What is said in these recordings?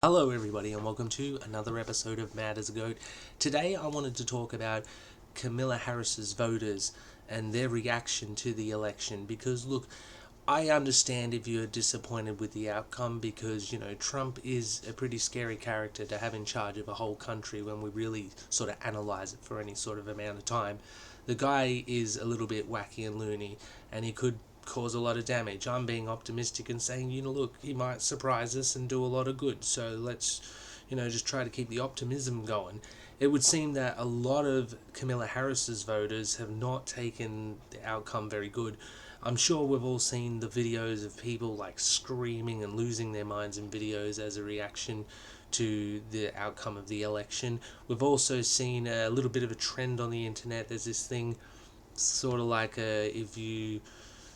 Hello everybody and welcome to another episode of Mad as a Goat. Today I wanted to talk about Kamala Harris's voters and their reaction to the election because look, I understand if you're disappointed with the outcome because, Trump is a pretty scary character to have in charge of a whole country when we really sort of analyze it for any sort of amount of time. The guy is a little bit wacky and loony and he could cause a lot of damage. I'm being optimistic and saying, look, he might surprise us and do a lot of good. So let's, just try to keep the optimism going. It would seem that a lot of Kamala Harris's voters have not taken the outcome very good. I'm sure we've all seen the videos of people like screaming and losing their minds in videos as a reaction to the outcome of the election. We've also seen a little bit of a trend on the internet. There's this thing, sort of like if you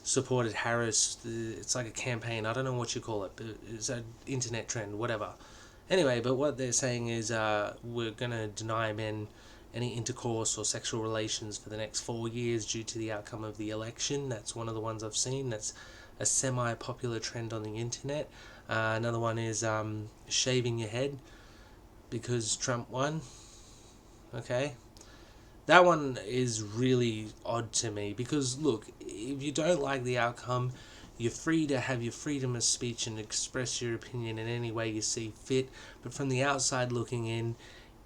supported Harris, it's like a campaign. I don't know what you call it, but it's an internet trend, whatever. Anyway, but what they're saying is we're going to deny men any intercourse or sexual relations for the next 4 years due to the outcome of the election. That's one of the ones I've seen. That's a semi-popular trend on the internet. Another one is shaving your head because Trump won. Okay, that one is really odd to me because, look, if you don't like the outcome, you're free to have your freedom of speech and express your opinion in any way you see fit. But from the outside looking in,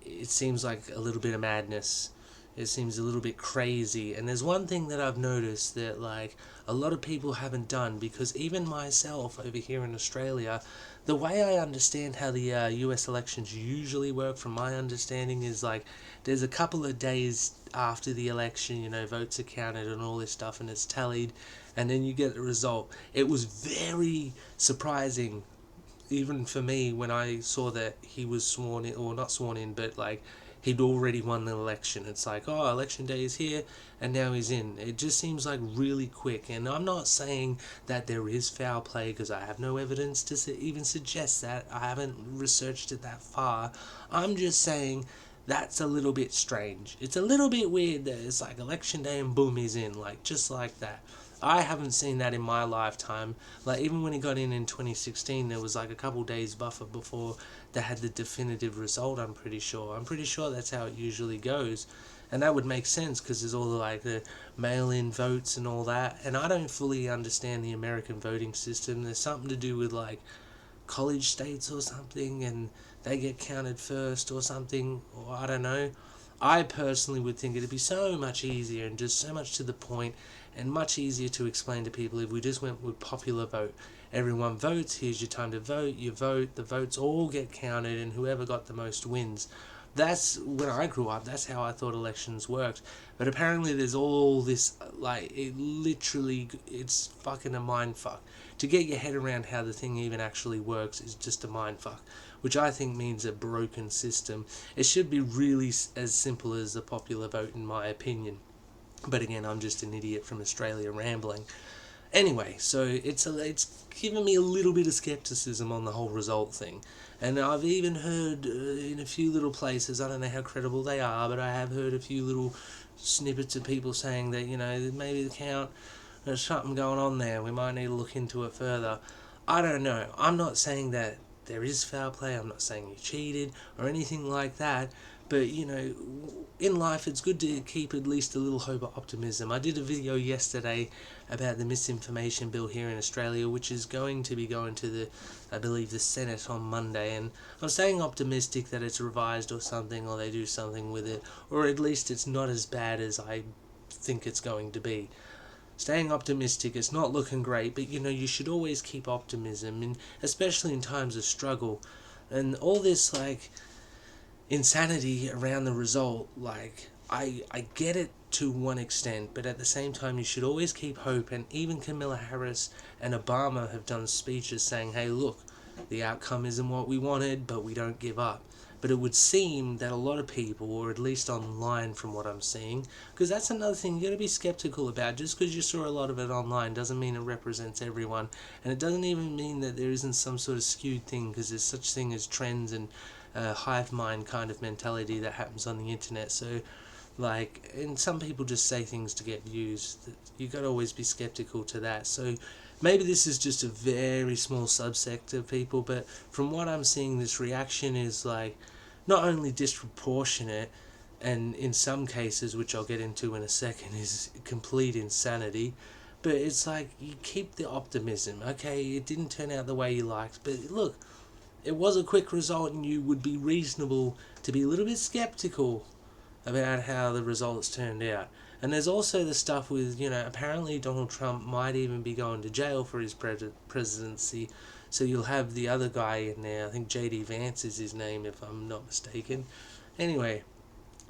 it seems like a little bit of madness. It seems a little bit crazy. And there's one thing that I've noticed that, like, a lot of people haven't done, because even myself over here in Australia, the way I understand how the US elections usually work, from my understanding, is like there's a couple of days after the election, votes are counted and all this stuff, and it's tallied, and then you get the result. It was very surprising, even for me, when I saw that he was sworn in, or not sworn in, but like he'd already won the election. It's like, oh, election day is here, and now he's in. It just seems like really quick. And I'm not saying that there is foul play because I have no evidence to even suggest that. I haven't researched it that far. I'm just saying that's a little bit strange. It's a little bit weird that it's like election day and boom, he's in, like just like that. I haven't seen that in my lifetime. Like, even when he got in 2016, there was like a couple days buffer before they had the definitive result. I'm pretty sure. That's how it usually goes, and that would make sense because there's all the mail-in votes and all that. And I don't fully understand the American voting system. There's something to do with like college states or something, and they get counted first or something, or I don't know. I personally would think it'd be so much easier and just so much to the point and much easier to explain to people if we just went with popular vote. Everyone votes, here's your time to vote, you vote, the votes all get counted, and whoever got the most wins. That's when I grew up, that's how I thought elections worked. But apparently there's all this, like, it's fucking a mind fuck. To get your head around how the thing even actually works is just a mind fuck, which I think means a broken system. It should be really as simple as a popular vote, in my opinion. But again, I'm just an idiot from Australia rambling. Anyway, so it's given me a little bit of skepticism on the whole result thing. And I've even heard in a few little places, I don't know how credible they are, but I have heard a few little snippets of people saying that, maybe the count, there's something going on there, we might need to look into it further. I don't know. I'm not saying that there is foul play, I'm not saying you cheated or anything like that, but in life it's good to keep at least a little hope of optimism. I did a video yesterday about the misinformation bill here in Australia, which is going to be going to I believe, the Senate on Monday, and I'm staying optimistic that it's revised or something, or they do something with it, or at least it's not as bad as I think it's going to be. Staying optimistic, it's not looking great, but you should always keep optimism, and especially in times of struggle. And all this insanity around the result, I get it to one extent, but at the same time you should always keep hope. And even Kamala Harris and Obama have done speeches saying, hey, look, the outcome isn't what we wanted, but we don't give up. But it would seem that a lot of people, or at least online from what I'm seeing, because that's another thing you got to be skeptical about. Just because you saw a lot of it online doesn't mean it represents everyone, and it doesn't even mean that there isn't some sort of skewed thing, because there's such thing as trends and hive mind kind of mentality that happens on the internet. So and some people just say things to get views. You got to always be skeptical to that. So maybe this is just a very small subsect of people, but from what I'm seeing, this reaction is like not only disproportionate, and in some cases, which I'll get into in a second, is complete insanity. But it's like you keep the optimism. Okay, it didn't turn out the way you liked, but look, it was a quick result, and you would be reasonable to be a little bit skeptical about how the results turned out. And there's also the stuff with, apparently Donald Trump might even be going to jail for his presidency. So you'll have the other guy in there. I think JD Vance is his name, if I'm not mistaken. Anyway,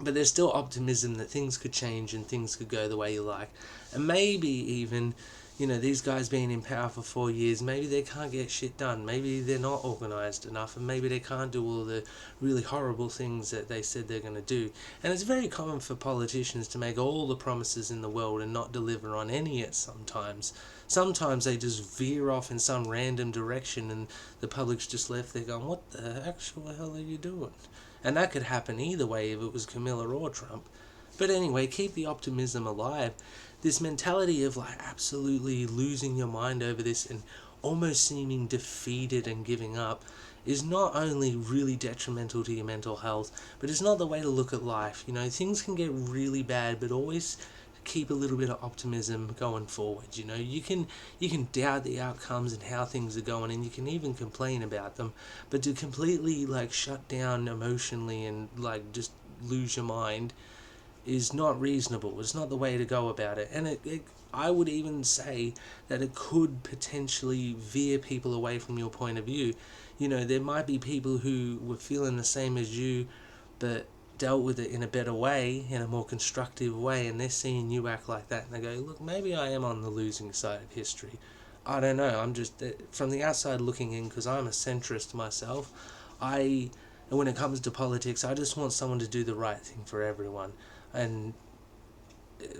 but there's still optimism that things could change and things could go the way you like. And maybe even, these guys being in power for 4 years, maybe they can't get shit done. Maybe they're not organised enough, and maybe they can't do all the really horrible things that they said they're going to do. And it's very common for politicians to make all the promises in the world and not deliver on any yet sometimes. Sometimes they just veer off in some random direction and the public's just left there going, what the actual hell are you doing? And that could happen either way if it was Camilla or Trump. But anyway, keep the optimism alive. This mentality of like absolutely losing your mind over this and almost seeming defeated and giving up is not only really detrimental to your mental health, but it's not the way to look at life. Things can get really bad, but always keep a little bit of optimism going forward. You can doubt the outcomes and how things are going, and you can even complain about them, but to completely like shut down emotionally and like just lose your mind is not reasonable. It's not the way to go about it. And I would even say that it could potentially veer people away from your point of view. There might be people who were feeling the same as you, but dealt with it in a better way, in a more constructive way, and they're seeing you act like that, and they go, look, maybe I am on the losing side of history. I don't know. I'm just, from the outside looking in, because I'm a centrist myself, when it comes to politics, I just want someone to do the right thing for everyone. And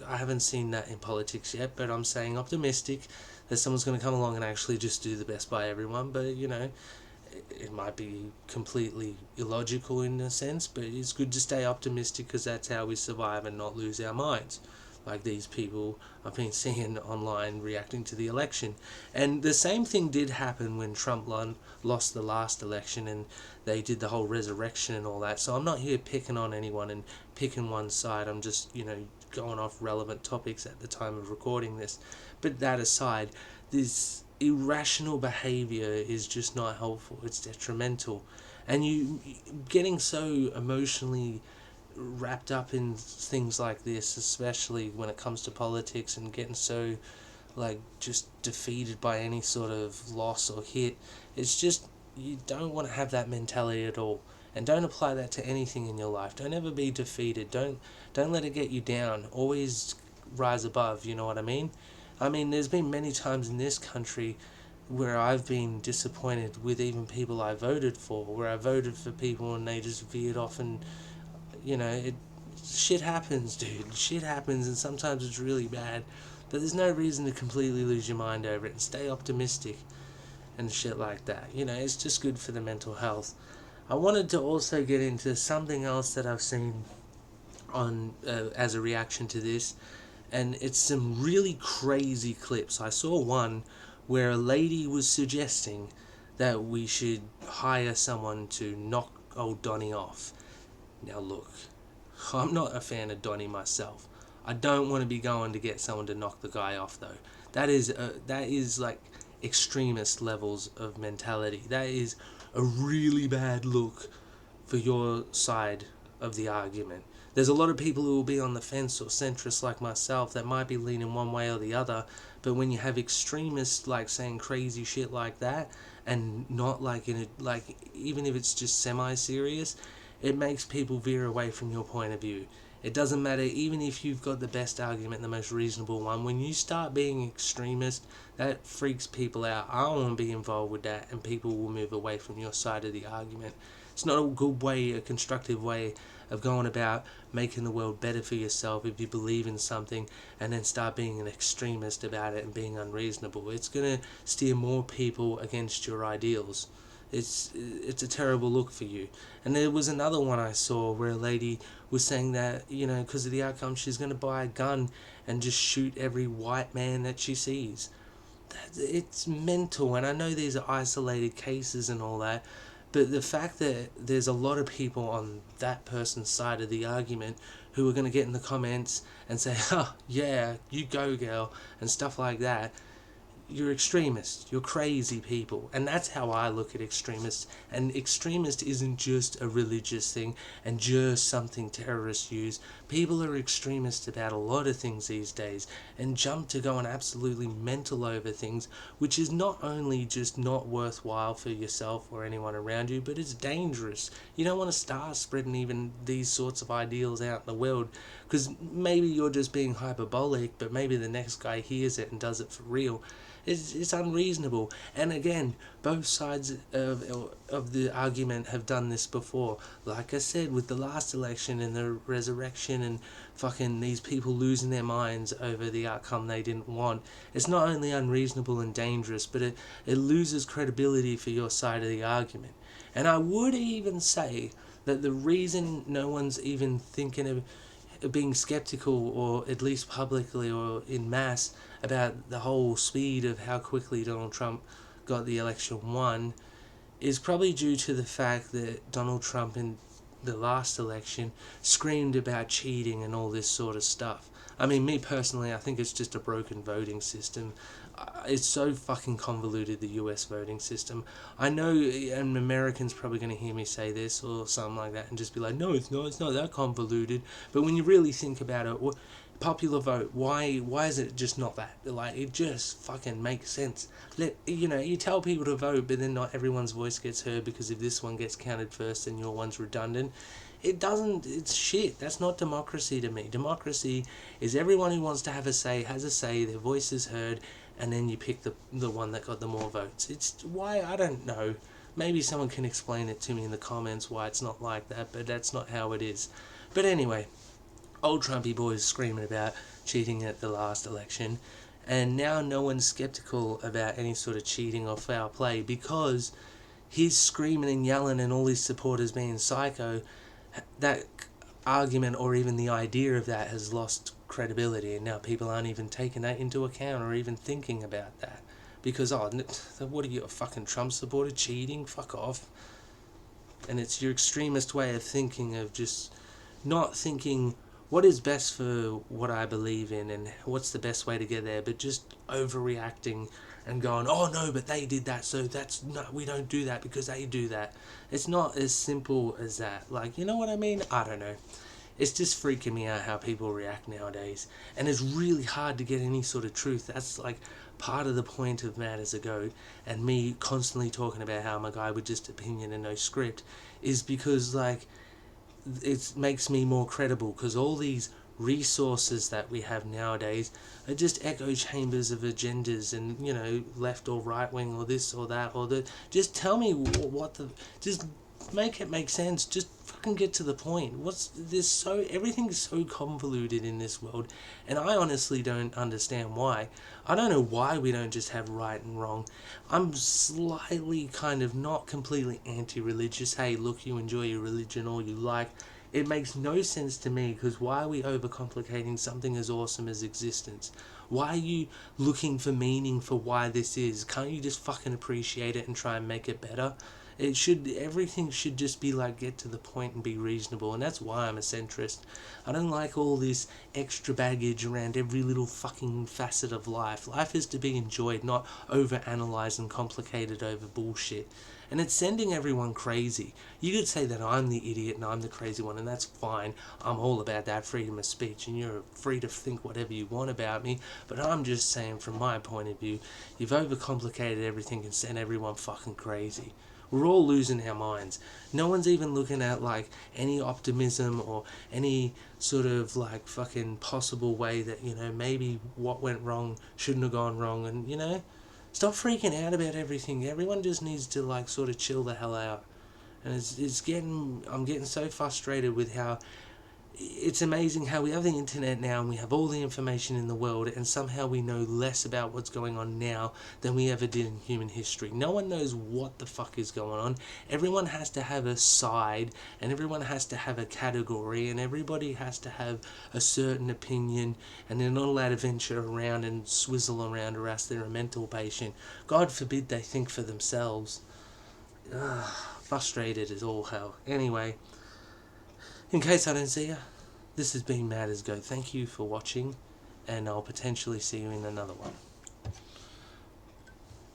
I haven't seen that in politics yet, but I'm saying optimistic that someone's going to come along and actually just do the best by everyone. But, it might be completely illogical in a sense, but it's good to stay optimistic because that's how we survive and not lose our minds. Like these people I've been seeing online reacting to the election. And the same thing did happen when Trump lost the last election and they did the whole resurrection and all that. So I'm not here picking on anyone and picking one side. I'm just, going off relevant topics at the time of recording this. But that aside, this irrational behavior is just not helpful. It's detrimental. And you getting so emotionally wrapped up in things like this, especially when it comes to politics, and getting so like just defeated by any sort of loss or hit, it's just, you don't want to have that mentality at all. And don't apply that to anything in your life. Don't ever be defeated. Don't let it get you down. Always rise above, you know what I mean? There's been many times in this country where I've been disappointed with even people I voted for, where I voted for people and they just veered off, and shit happens, dude. Shit happens, and sometimes it's really bad. But there's no reason to completely lose your mind over it, and stay optimistic and shit like that. It's just good for the mental health. I wanted to also get into something else that I've seen on as a reaction to this, and it's some really crazy clips. I saw one where a lady was suggesting that we should hire someone to knock old Donnie off. Now look, I'm not a fan of Donnie myself. I don't want to be going to get someone to knock the guy off though. That is like extremist levels of mentality. That is a really bad look for your side of the argument. There's a lot of people who will be on the fence or centrist like myself that might be leaning one way or the other, but when you have extremists like saying crazy shit like that, and not like even if it's just semi-serious, it makes people veer away from your point of view. It doesn't matter, even if you've got the best argument, the most reasonable one, when you start being extremist, that freaks people out. I don't want to be involved with that, and people will move away from your side of the argument. It's not a good way, a constructive way of going about making the world better for yourself if you believe in something and then start being an extremist about it and being unreasonable. It's going to steer more people against your ideals. It's a terrible look for you. And there was another one I saw where a lady was saying that, because of the outcome, she's going to buy a gun and just shoot every white man that she sees. it's mental. And I know these are isolated cases and all that, but the fact that there's a lot of people on that person's side of the argument who are going to get in the comments and say, oh, yeah, you go, girl, and stuff like that, you're extremists, you're crazy people. And that's how I look at extremists. And extremist isn't just a religious thing and just something terrorists use. People are extremists about a lot of things these days and jump to going absolutely mental over things, which is not only just not worthwhile for yourself or anyone around you, but it's dangerous. You don't want to start spreading even these sorts of ideals out in the world, because maybe you're just being hyperbolic, but maybe the next guy hears it and does it for real. It's unreasonable. And again, both sides of the argument have done this before. Like I said, with the last election and the resurrection and fucking these people losing their minds over the outcome they didn't want. It's not only unreasonable and dangerous, but it loses credibility for your side of the argument. And I would even say that the reason no one's even thinking of being skeptical, or at least publicly or in mass, about the whole speed of how quickly Donald Trump got the election won, is probably due to the fact that Donald Trump in the last election screamed about cheating and all this sort of stuff. I mean, me personally, I think it's just a broken voting system. It's so fucking convoluted, the US voting system. I know, and Americans probably going to hear me say this or something like that and just be like, no, it's not that convoluted. But when you really think about it, popular vote, why is it just not that? Like, it just fucking makes sense. You tell people to vote, but then not everyone's voice gets heard, because if this one gets counted first, then your one's redundant. It doesn't, it's shit. That's not democracy to me. Democracy is everyone who wants to have a say has a say, their voice is heard, and then you pick the one that got the more votes. It's why, I don't know. Maybe someone can explain it to me in the comments why it's not like that, but that's not how it is. But anyway, old Trumpy boys screaming about cheating at the last election, and now no one's skeptical about any sort of cheating or foul play, because he's screaming and yelling and all his supporters being psycho. That argument, or even the idea of that, has lost credibility, and now people aren't even taking that into account or even thinking about that, because what are you, a fucking Trump supporter cheating? Fuck off. And it's your extremist way of thinking, of just not thinking what is best for what I believe in and what's the best way to get there, but just overreacting and going, oh no, but they did that, so that's no, we don't do that because they do that. It's not as simple as that. Like, you know what I mean? I don't know. It's just freaking me out how people react nowadays. And it's really hard to get any sort of truth. That's like part of the point of Mad as a Goat, and me constantly talking about how I'm a guy with just opinion and no script, is because, like, it makes me more credible, because all these resources that we have nowadays are just echo chambers of agendas, and left or right wing or this or that or the. Just tell me just make it make sense. Just fucking get to the point. Everything's so convoluted in this world, and I honestly don't understand why. I don't know why we don't just have right and wrong. I'm slightly kind of not completely anti-religious. Hey, look, you enjoy your religion all you like. It makes no sense to me, because why are we overcomplicating something as awesome as existence? Why are you looking for meaning for why this is? Can't you just fucking appreciate it and try and make it better? Everything should just be like, get to the point and be reasonable, and that's why I'm a centrist. I don't like all this extra baggage around every little fucking facet of life. Life is to be enjoyed, not over-analysed and complicated over bullshit. And it's sending everyone crazy. You could say that I'm the idiot and I'm the crazy one, and that's fine. I'm all about that freedom of speech, and you're free to think whatever you want about me, but I'm just saying, from my point of view, you've overcomplicated everything and sent everyone fucking crazy. We're all losing our minds. No one's even looking at, like, any optimism or any sort of, like, fucking possible way that, maybe what went wrong shouldn't have gone wrong, and, stop freaking out about everything. Everyone just needs to, like, sort of chill the hell out. And I'm getting so frustrated with how it's amazing how we have the internet now and we have all the information in the world, and somehow we know less about what's going on now than we ever did in human history. No one knows what the fuck is going on. Everyone has to have a side, and everyone has to have a category, and everybody has to have a certain opinion, and they're not allowed to venture around and swizzle around, or else they're a mental patient. God forbid they think for themselves. Ugh, frustrated as all hell. Anyway, in case I don't see you, this has been Mad as Go. Thank you for watching, and I'll potentially see you in another one.